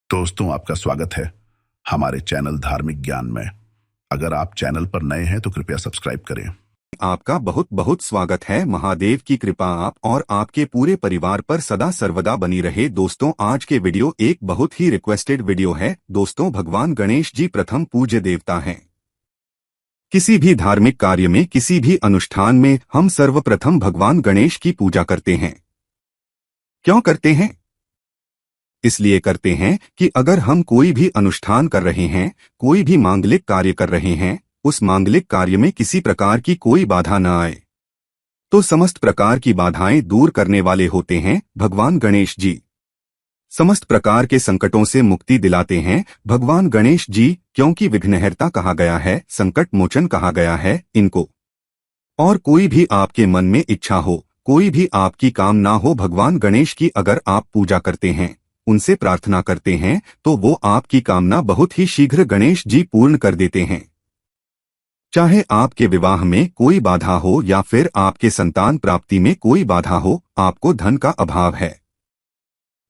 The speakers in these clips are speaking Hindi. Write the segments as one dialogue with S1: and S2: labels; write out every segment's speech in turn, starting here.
S1: दोस्तों, आपका स्वागत है हमारे चैनल धार्मिक ज्ञान में। अगर आप चैनल पर नए हैं तो कृपया सब्सक्राइब करें।
S2: आपका बहुत बहुत स्वागत है। महादेव की कृपा आप और आपके पूरे परिवार पर सदा सर्वदा बनी रहे। दोस्तों, आज के वीडियो एक बहुत ही रिक्वेस्टेड वीडियो है। दोस्तों, भगवान गणेश जी प्रथम पूज्य देवता हैं। किसी भी धार्मिक कार्य में, किसी भी अनुष्ठान में हम सर्वप्रथम भगवान गणेश की पूजा करते हैं। क्यों करते हैं? इसलिए करते हैं कि अगर हम कोई भी अनुष्ठान कर रहे हैं, कोई भी मांगलिक कार्य कर रहे हैं, उस मांगलिक कार्य में किसी प्रकार की कोई बाधा न आए, तो समस्त प्रकार की बाधाएं दूर करने वाले होते हैं भगवान गणेश जी। समस्त प्रकार के संकटों से मुक्ति दिलाते हैं भगवान गणेश जी, क्योंकि विघ्नहर्ता कहा गया है, संकट मोचन कहा गया है इनको। और कोई भी आपके मन में इच्छा हो, कोई भी आपकी कामना हो, भगवान गणेश की अगर आप पूजा करते हैं, उनसे प्रार्थना करते हैं, तो वो आपकी कामना बहुत ही शीघ्र गणेश जी पूर्ण कर देते हैं। चाहे आपके विवाह में कोई बाधा हो या फिर आपके संतान प्राप्ति में कोई बाधा हो, आपको धन का अभाव है,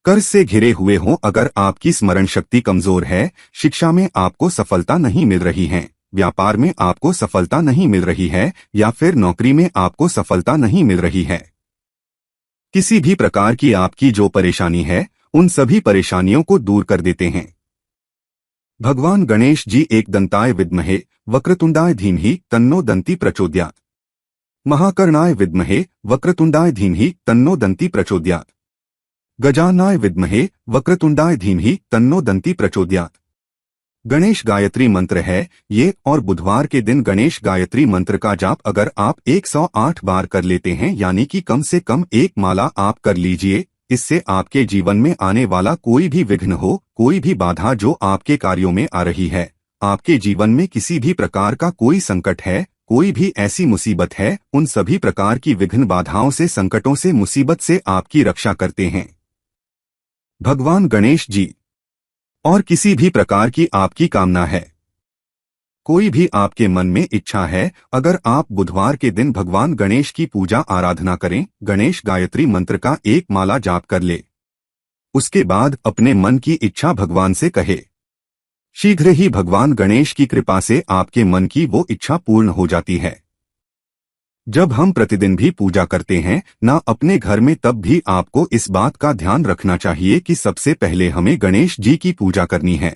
S2: कर्ज से घिरे हुए हों, अगर आपकी स्मरण शक्ति कमजोर है, शिक्षा में आपको सफलता नहीं मिल रही है, व्यापार में आपको सफलता नहीं मिल रही है, या फिर नौकरी में आपको सफलता नहीं मिल रही है, किसी भी प्रकार की आपकी जो परेशानी है, उन सभी परेशानियों को दूर कर देते हैं भगवान गणेश जी। एक दंताय विद्महे वक्रतुंडाय धीमहि तन्नो दंती प्रचोदयात्। महाकर्णाय विद्महे वक्रतुंडाय धीमहि तन्नो दंती प्रचोदयात्। गजाननाय विद्महे वक्रतुंडाय धीमहि तन्नो दंती प्रचोदयात्। गणेश गायत्री मंत्र है ये, और बुधवार के दिन गणेश गायत्री मंत्र का जाप अगर आप 108 बार कर लेते हैं, यानी कि कम से कम एक माला आप कर लीजिए, इससे आपके जीवन में आने वाला कोई भी विघ्न हो, कोई भी बाधा जो आपके कार्यों में आ रही है, आपके जीवन में किसी भी प्रकार का कोई संकट है, कोई भी ऐसी मुसीबत है, उन सभी प्रकार की विघ्न बाधाओं से, संकटों से, मुसीबत से आपकी रक्षा करते हैं भगवान गणेश जी। और किसी भी प्रकार की आपकी कामना है, कोई भी आपके मन में इच्छा है, अगर आप बुधवार के दिन भगवान गणेश की पूजा आराधना करें, गणेश गायत्री मंत्र का एक माला जाप कर ले, उसके बाद अपने मन की इच्छा भगवान से कहे, शीघ्र ही भगवान गणेश की कृपा से आपके मन की वो इच्छा पूर्ण हो जाती है। जब हम प्रतिदिन भी पूजा करते हैं ना अपने घर में, तब भी आपको इस बात का ध्यान रखना चाहिए कि सबसे पहले हमें गणेश जी की पूजा करनी है।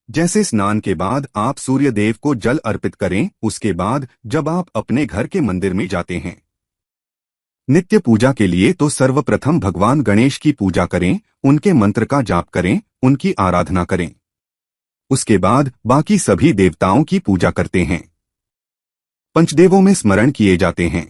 S2: जैसे स्नान के बाद आप सूर्य देव को जल अर्पित करें, उसके बाद जब आप अपने घर के मंदिर में जाते हैं नित्य पूजा के लिए, तो सर्वप्रथम भगवान गणेश की पूजा करें, उनके मंत्र का जाप करें, उनकी आराधना करें। उसके बाद बाकी सभी देवताओं की पूजा करते हैं, पंचदेवों में स्मरण किए जाते हैं।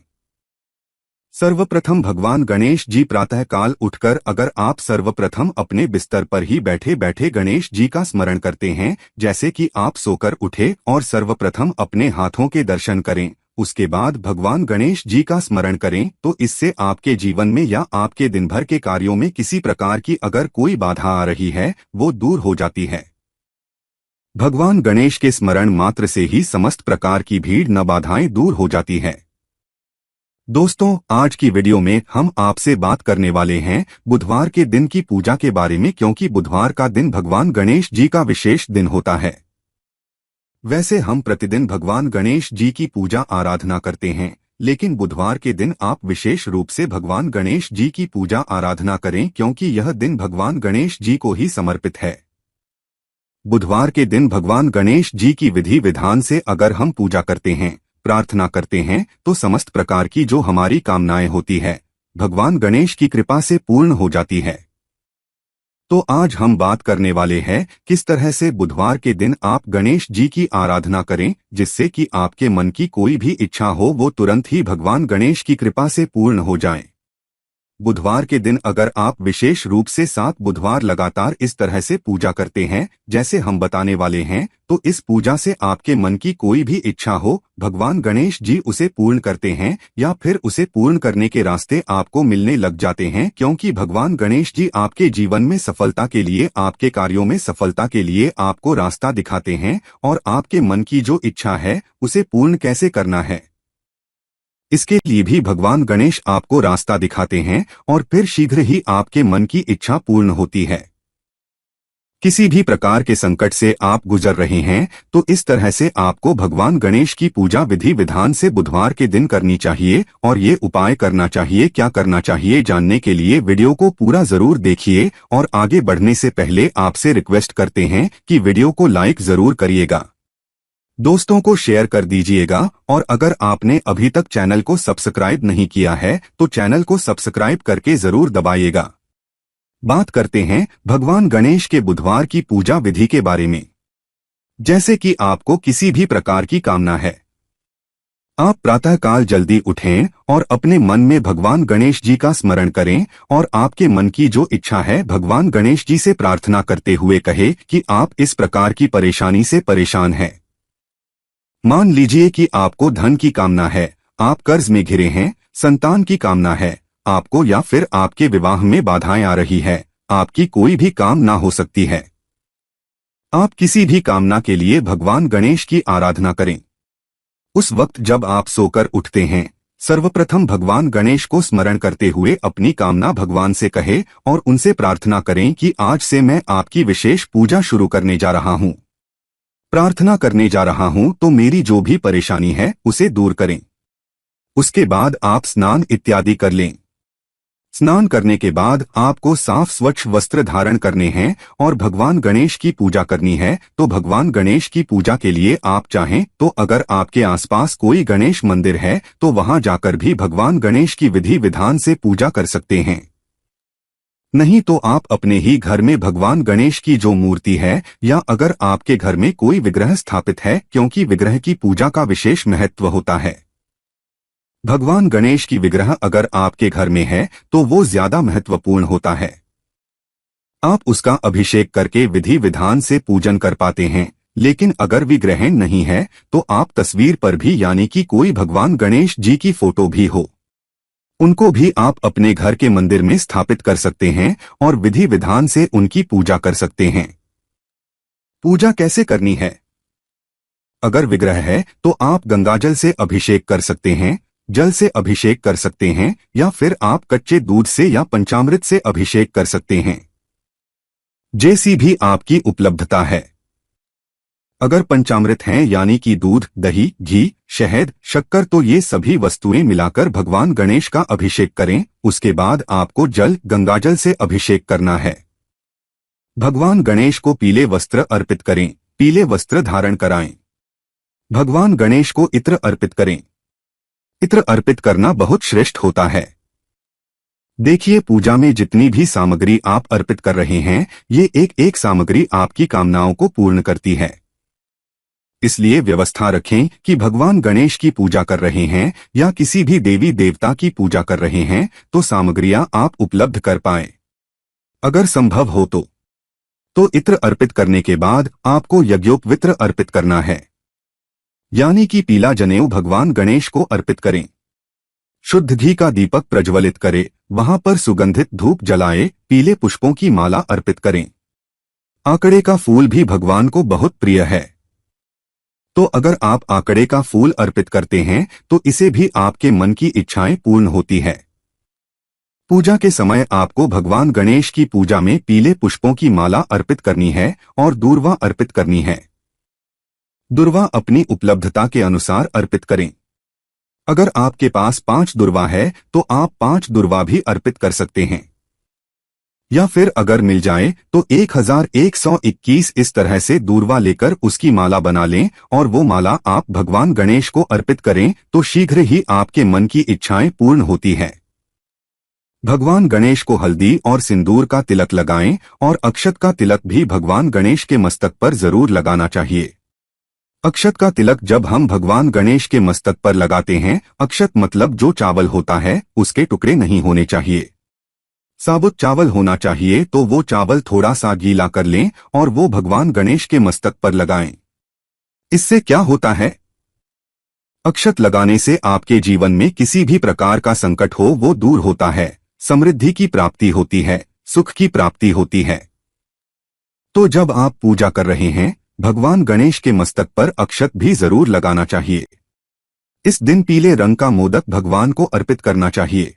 S2: सर्वप्रथम भगवान गणेश जी प्रातः काल उठकर अगर आप सर्वप्रथम अपने बिस्तर पर ही बैठे बैठे गणेश जी का स्मरण करते हैं, जैसे कि आप सोकर उठे और सर्वप्रथम अपने हाथों के दर्शन करें, उसके बाद भगवान गणेश जी का स्मरण करें, तो इससे आपके जीवन में या आपके दिन भर के कार्यों में किसी प्रकार की अगर कोई बाधा आ रही है, वो दूर हो जाती है। भगवान गणेश के स्मरण मात्र से ही समस्त प्रकार की भीड़ न बाधाएं दूर हो जाती है। दोस्तों, आज की वीडियो में हम आपसे बात करने वाले हैं बुधवार के दिन की पूजा के बारे में, क्योंकि बुधवार का दिन भगवान गणेश जी का विशेष दिन होता है। वैसे हम प्रतिदिन भगवान गणेश जी की पूजा आराधना करते हैं, लेकिन बुधवार के दिन आप विशेष रूप से भगवान गणेश जी की पूजा आराधना करें, क्योंकि यह दिन भगवान गणेश जी को ही समर्पित है। बुधवार के दिन भगवान गणेश जी की विधि विधान से अगर हम पूजा करते हैं, प्रार्थना करते हैं, तो समस्त प्रकार की जो हमारी कामनाएं होती है, भगवान गणेश की कृपा से पूर्ण हो जाती है। तो आज हम बात करने वाले हैं किस तरह से बुधवार के दिन आप गणेश जी की आराधना करें, जिससे कि आपके मन की कोई भी इच्छा हो, वो तुरंत ही भगवान गणेश की कृपा से पूर्ण हो जाए। बुधवार के दिन अगर आप विशेष रूप से 7 बुधवार लगातार इस तरह से पूजा करते हैं जैसे हम बताने वाले हैं, तो इस पूजा से आपके मन की कोई भी इच्छा हो, भगवान गणेश जी उसे पूर्ण करते हैं, या फिर उसे पूर्ण करने के रास्ते आपको मिलने लग जाते हैं, क्योंकि भगवान गणेश जी आपके जीवन में सफलता के लिए, आपके कार्यों में सफलता के लिए आपको रास्ता दिखाते हैं, और आपके मन की जो इच्छा है उसे पूर्ण कैसे करना है, इसके लिए भी भगवान गणेश आपको रास्ता दिखाते हैं, और फिर शीघ्र ही आपके मन की इच्छा पूर्ण होती है। किसी भी प्रकार के संकट से आप गुजर रहे हैं तो इस तरह से आपको भगवान गणेश की पूजा विधि विधान से बुधवार के दिन करनी चाहिए और ये उपाय करना चाहिए। क्या करना चाहिए जानने के लिए वीडियो को पूरा जरूर देखिए और आगे बढ़ने से पहले आपसे रिक्वेस्ट करते हैं कि वीडियो को लाइक जरूर करिएगा, दोस्तों को शेयर कर दीजिएगा और अगर आपने अभी तक चैनल को सब्सक्राइब नहीं किया है तो चैनल को सब्सक्राइब करके जरूर दबाइएगा। बात करते हैं भगवान गणेश के बुधवार की पूजा विधि के बारे में। जैसे कि आपको किसी भी प्रकार की कामना है, आप प्रातःकाल जल्दी उठें और अपने मन में भगवान गणेश जी का स्मरण करें और आपके मन की जो इच्छा है भगवान गणेश जी से प्रार्थना करते हुए कहे कि आप इस प्रकार की परेशानी से परेशान हैं। मान लीजिए कि आपको धन की कामना है, आप कर्ज में घिरे हैं, संतान की कामना है आपको, या फिर आपके विवाह में बाधाएं आ रही है, आपकी कोई भी काम ना हो सकती है। आप किसी भी कामना के लिए भगवान गणेश की आराधना करें। उस वक्त जब आप सोकर उठते हैं सर्वप्रथम भगवान गणेश को स्मरण करते हुए अपनी कामना भगवान से कहे और उनसे प्रार्थना करें कि आज से मैं आपकी विशेष पूजा शुरू करने जा रहा हूं, प्रार्थना करने जा रहा हूं, तो मेरी जो भी परेशानी है उसे दूर करें। उसके बाद आप स्नान इत्यादि कर लें। स्नान करने के बाद आपको साफ स्वच्छ वस्त्र धारण करने हैं और भगवान गणेश की पूजा करनी है। तो भगवान गणेश की पूजा के लिए आप चाहें तो अगर आपके आसपास कोई गणेश मंदिर है तो वहां जाकर भी भगवान गणेश की विधि विधान से पूजा कर सकते हैं। नहीं तो आप अपने ही घर में भगवान गणेश की जो मूर्ति है या अगर आपके घर में कोई विग्रह स्थापित है, क्योंकि विग्रह की पूजा का विशेष महत्व होता है। भगवान गणेश की विग्रह अगर आपके घर में है तो वो ज्यादा महत्वपूर्ण होता है। आप उसका अभिषेक करके विधि विधान से पूजन कर पाते हैं। लेकिन अगर विग्रह नहीं है तो आप तस्वीर पर भी, यानी कि कोई भगवान गणेश जी की फोटो भी हो, उनको भी आप अपने घर के मंदिर में स्थापित कर सकते हैं और विधि विधान से उनकी पूजा कर सकते हैं। पूजा कैसे करनी है? अगर विग्रह है तो आप गंगाजल से अभिषेक कर सकते हैं, जल से अभिषेक कर सकते हैं, या फिर आप कच्चे दूध से या पंचामृत से अभिषेक कर सकते हैं, जैसी भी आपकी उपलब्धता है। अगर पंचामृत हैं यानी कि दूध, दही, घी, शहद, शक्कर, तो ये सभी वस्तुएं मिलाकर भगवान गणेश का अभिषेक करें। उसके बाद आपको जल गंगाजल से अभिषेक करना है। भगवान गणेश को पीले वस्त्र अर्पित करें, पीले वस्त्र धारण कराएं। भगवान गणेश को इत्र अर्पित करें। इत्र अर्पित करना बहुत श्रेष्ठ होता है। देखिए, पूजा में जितनी भी सामग्री आप अर्पित कर रहे हैं ये एक एक सामग्री आपकी कामनाओं को पूर्ण करती है। इसलिए व्यवस्था रखें कि भगवान गणेश की पूजा कर रहे हैं या किसी भी देवी देवता की पूजा कर रहे हैं तो सामग्रियां आप उपलब्ध कर पाएं। अगर संभव हो तो इत्र अर्पित करने के बाद आपको यज्ञोपवित्र अर्पित करना है, यानी कि पीला जनेऊ भगवान गणेश को अर्पित करें। शुद्ध घी का दीपक प्रज्वलित करें, वहां पर सुगंधित धूप जलाएं, पीले पुष्पों की माला अर्पित करें। आकड़े का फूल भी भगवान को बहुत प्रिय है, तो अगर आप आकड़े का फूल अर्पित करते हैं तो इसे भी आपके मन की इच्छाएं पूर्ण होती है। पूजा के समय आपको भगवान गणेश की पूजा में पीले पुष्पों की माला अर्पित करनी है और दूर्वा अर्पित करनी है। दुर्वा अपनी उपलब्धता के अनुसार अर्पित करें। अगर आपके पास 5 दुर्वा है तो आप 5 दुर्वा भी अर्पित कर सकते हैं, या फिर अगर मिल जाए तो 1121 इस तरह से दूर्वा लेकर उसकी माला बना लें और वो माला आप भगवान गणेश को अर्पित करें तो शीघ्र ही आपके मन की इच्छाएं पूर्ण होती है। भगवान गणेश को हल्दी और सिंदूर का तिलक लगाएं और अक्षत का तिलक भी भगवान गणेश के मस्तक पर जरूर लगाना चाहिए। अक्षत का तिलक जब हम भगवान गणेश के मस्तक पर लगाते हैं, अक्षत मतलब जो चावल होता है उसके टुकड़े नहीं होने चाहिए, साबुत चावल होना चाहिए। तो वो चावल थोड़ा सा गीला कर लें और वो भगवान गणेश के मस्तक पर लगाएं। इससे क्या होता है? अक्षत लगाने से आपके जीवन में किसी भी प्रकार का संकट हो वो दूर होता है, समृद्धि की प्राप्ति होती है, सुख की प्राप्ति होती है। तो जब आप पूजा कर रहे हैं भगवान गणेश के मस्तक पर अक्षत भी जरूर लगाना चाहिए। इस दिन पीले रंग का मोदक भगवान को अर्पित करना चाहिए।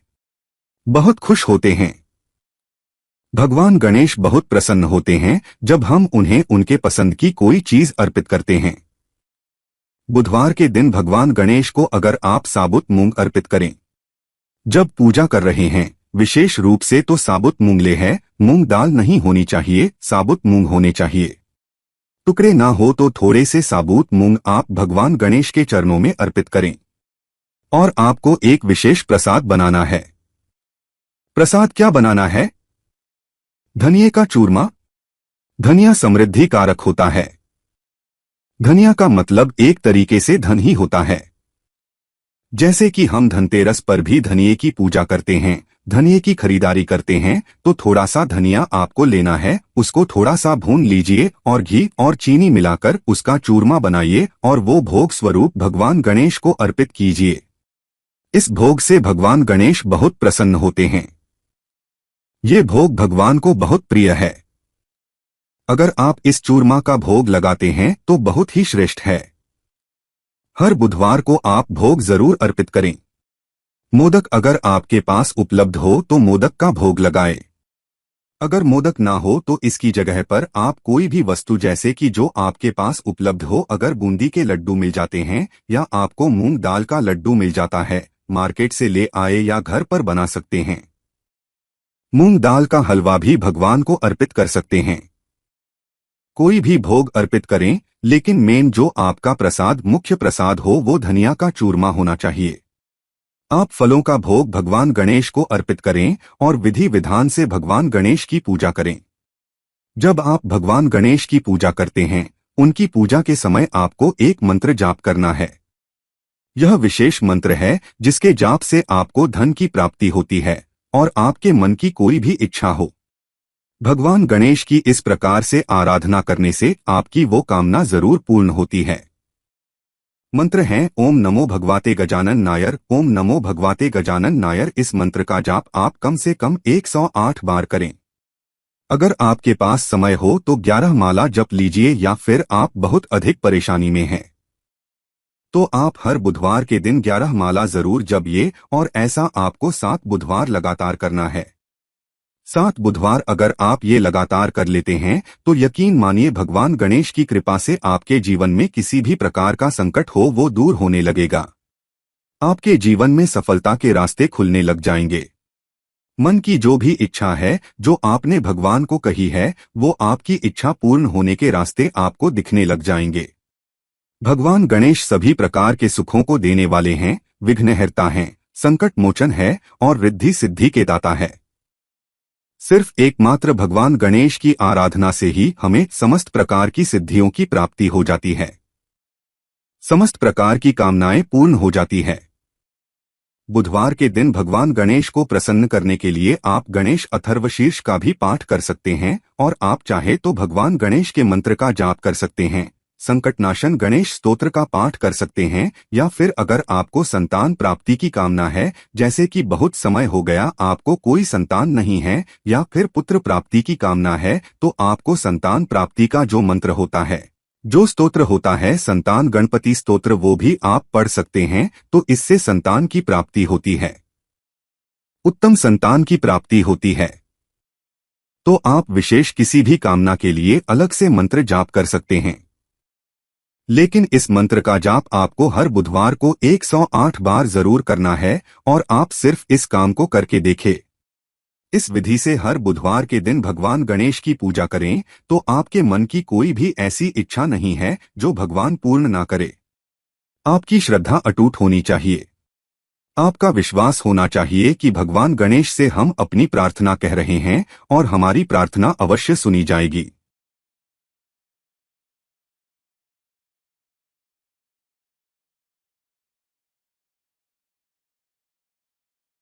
S2: बहुत खुश होते हैं। भगवान गणेश बहुत प्रसन्न होते हैं जब हम उन्हें उनके पसंद की कोई चीज अर्पित करते हैं। बुधवार के दिन भगवान गणेश को अगर आप साबुत मूंग अर्पित करें, जब पूजा कर रहे हैं विशेष रूप से, तो साबुत मूंग ले है, मूंग दाल नहीं होनी चाहिए, साबुत मूंग होने चाहिए। टुकड़े ना हो तो थोड़े से साबुत मूंग आप भगवान गणेश के चरणों में अर्पित करें। और आपको एक विशेष प्रसाद बनाना है। प्रसाद क्या बनाना है? धनिये का चूरमा। धनिया समृद्धि कारक होता है। धनिया का मतलब एक तरीके से धन ही होता है। जैसे कि हम धनतेरस पर भी धनिये की पूजा करते हैं, धनिये की खरीदारी करते हैं, तो थोड़ा सा धनिया आपको लेना है, उसको थोड़ा सा भून लीजिए और घी और चीनी मिलाकर उसका चूरमा बनाइए और वो भोग स्वरूप भगवान गणेश को अर्पित कीजिए। इस भोग से भगवान गणेश बहुत प्रसन्न होते हैं। ये भोग भगवान को बहुत प्रिय है। अगर आप इस चूरमा का भोग लगाते हैं तो बहुत ही श्रेष्ठ है। हर बुधवार को आप भोग जरूर अर्पित करें। मोदक अगर आपके पास उपलब्ध हो तो मोदक का भोग लगाएं। अगर मोदक ना हो तो इसकी जगह पर आप कोई भी वस्तु जैसे कि जो आपके पास उपलब्ध हो, अगर बूंदी के लड्डू मिल जाते हैं या आपको मूंग दाल का लड्डू मिल जाता है, मार्केट से ले आए या घर पर बना सकते हैं। मूंग दाल का हलवा भी भगवान को अर्पित कर सकते हैं। कोई भी भोग अर्पित करें, लेकिन मेन जो आपका प्रसाद मुख्य प्रसाद हो वो धनिया का चूरमा होना चाहिए। आप फलों का भोग भगवान गणेश को अर्पित करें और विधि विधान से भगवान गणेश की पूजा करें। जब आप भगवान गणेश की पूजा करते हैं, उनकी पूजा के समय आपको एक मंत्र जाप करना है। यह विशेष मंत्र है जिसके जाप से आपको धन की प्राप्ति होती है और आपके मन की कोई भी इच्छा हो। भगवान गणेश की इस प्रकार से आराधना करने से आपकी वो कामना जरूर पूर्ण होती है। मंत्र है ओम नमो भगवते गजानन नायर। ओम नमो भगवते गजानन नायर। इस मंत्र का जाप आप कम से कम 108 बार करें। अगर आपके पास समय हो तो 11 माला जप लीजिए, या फिर आप बहुत अधिक परेशानी में हैं तो आप हर बुधवार के दिन 11 माला जरूर जपिए, और ऐसा आपको 7 बुधवार लगातार करना है। 7 बुधवार अगर आप ये लगातार कर लेते हैं तो यकीन मानिए भगवान गणेश की कृपा से आपके जीवन में किसी भी प्रकार का संकट हो वो दूर होने लगेगा। आपके जीवन में सफलता के रास्ते खुलने लग जाएंगे। मन की जो भी इच्छा है जो आपने भगवान को कही है, वो आपकी इच्छा पूर्ण होने के रास्ते आपको दिखने लग जाएंगे। भगवान गणेश सभी प्रकार के सुखों को देने वाले हैं, विघ्नहर्ता हैं, संकट मोचन है और रिद्धि सिद्धि के दाता है। सिर्फ एकमात्र भगवान गणेश की आराधना से ही हमें समस्त प्रकार की सिद्धियों की प्राप्ति हो जाती है, समस्त प्रकार की कामनाएं पूर्ण हो जाती है। बुधवार के दिन भगवान गणेश को प्रसन्न करने के लिए आप गणेश अथर्वशीर्ष का भी पाठ कर सकते हैं, और आप चाहे तो भगवान गणेश के मंत्र का जाप कर सकते हैं, संकटनाशन गणेश स्तोत्र का पाठ कर सकते हैं, या फिर अगर आपको संतान प्राप्ति की कामना है, जैसे कि बहुत समय हो गया आपको कोई संतान नहीं है, या फिर पुत्र प्राप्ति की कामना है, तो आपको संतान प्राप्ति का जो मंत्र होता है, जो स्तोत्र होता है संतान गणपति स्तोत्र, वो भी आप पढ़ सकते हैं। तो इससे संतान की प्राप्ति होती है, उत्तम संतान की प्राप्ति होती है। तो आप विशेष किसी भी कामना के लिए अलग से मंत्र जाप कर सकते हैं, लेकिन इस मंत्र का जाप आपको हर बुधवार को 108 बार जरूर करना है, और आप सिर्फ इस काम को करके देखें। इस विधि से हर बुधवार के दिन भगवान गणेश की पूजा करें तो आपके मन की कोई भी ऐसी इच्छा नहीं है जो भगवान पूर्ण ना करे। आपकी श्रद्धा अटूट होनी चाहिए। आपका विश्वास होना चाहिए कि भगवान गणेश से हम अपनी प्रार्थना कह रहे हैं और हमारी प्रार्थना अवश्य सुनी जाएगी।